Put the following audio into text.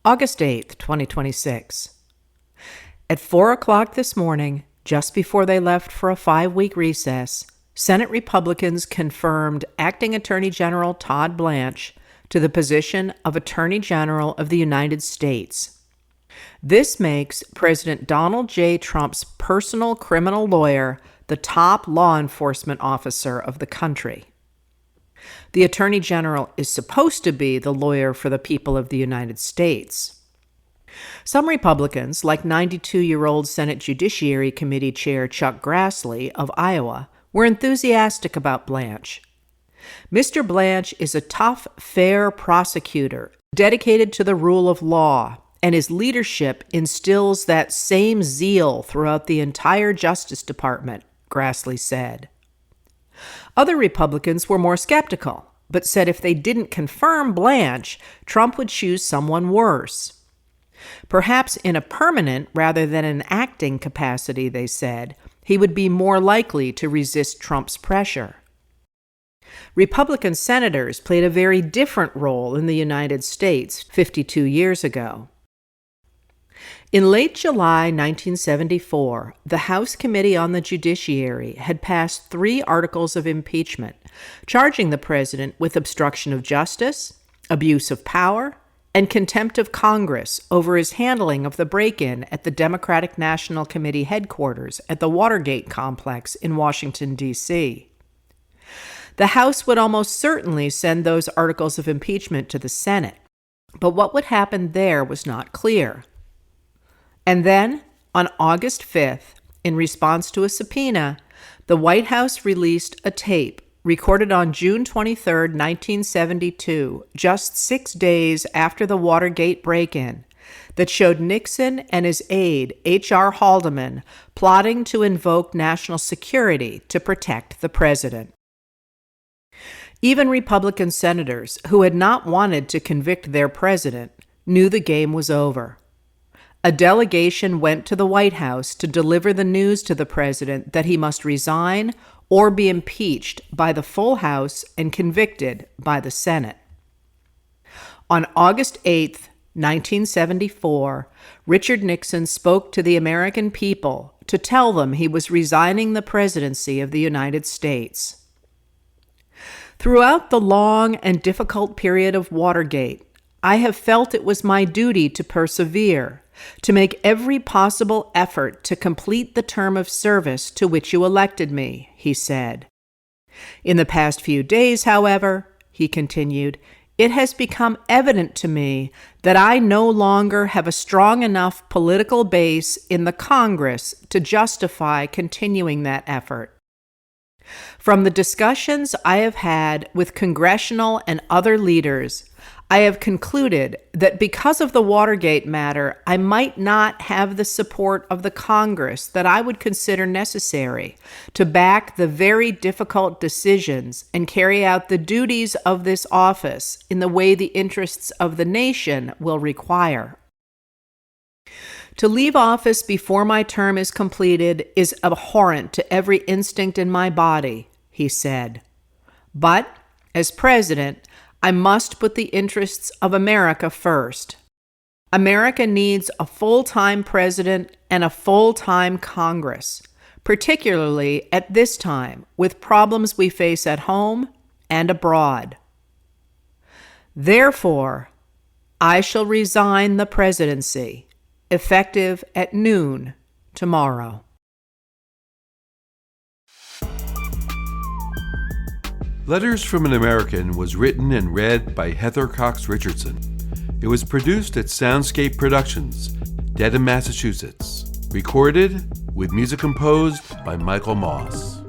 August 8th, 2026. At 4 o'clock this morning, just before they left for a 5-week recess, Senate Republicans confirmed Acting Attorney General Todd Blanche to the position of Attorney General of the United States. This makes President Donald J. Trump's personal criminal lawyer the top law enforcement officer of the country. The Attorney General is supposed to be the lawyer for the people of the United States. Some Republicans, like 92-year-old Senate Judiciary Committee Chair Chuck Grassley of Iowa, were enthusiastic about Blanche. Mr. Blanche is a tough, fair prosecutor dedicated to the rule of law, and his leadership instills that same zeal throughout the entire Justice Department, Grassley said. Other Republicans were more skeptical, but said if they didn't confirm Blanche, Trump would choose someone worse. Perhaps in a permanent rather than an acting capacity, they said, he would be more likely to resist Trump's pressure. Republican senators played a very different role in the United States 52 years ago. In late July 1974, the House Committee on the Judiciary had passed 3 articles of impeachment, charging the president with obstruction of justice, abuse of power, and contempt of Congress over his handling of the break-in at the Democratic National Committee headquarters at the Watergate complex in Washington, D.C. The House would almost certainly send those articles of impeachment to the Senate, but what would happen there was not clear. And then, on August 5th, in response to a subpoena, the White House released a tape recorded on June 23, 1972, just 6 days after the Watergate break-in, that showed Nixon and his aide, H.R. Haldeman, plotting to invoke national security to protect the president. Even Republican senators who had not wanted to convict their president knew the game was over. A delegation went to the White House to deliver the news to the president that he must resign or be impeached by the full House and convicted by the Senate. On August 8, 1974, Richard Nixon spoke to the American people to tell them he was resigning the presidency of the United States. Throughout the long and difficult period of Watergate, I have felt it was my duty to persevere, to make every possible effort to complete the term of service to which you elected me, he said. In the past few days, however, he continued, it has become evident to me that I no longer have a strong enough political base in the Congress to justify continuing that effort. From the discussions I have had with congressional and other leaders, I have concluded that because of the Watergate matter, I might not have the support of the Congress that I would consider necessary to back the very difficult decisions and carry out the duties of this office in the way the interests of the nation will require. To leave office before my term is completed is abhorrent to every instinct in my body, he said. But, as president, I must put the interests of America first. America needs a full-time president and a full-time Congress, particularly at this time with problems we face at home and abroad. Therefore, I shall resign the presidency, effective at noon tomorrow. Letters from an American was written and read by Heather Cox Richardson. It was produced at Soundscape Productions, Dedham, Massachusetts. Recorded with music composed by Michael Moss.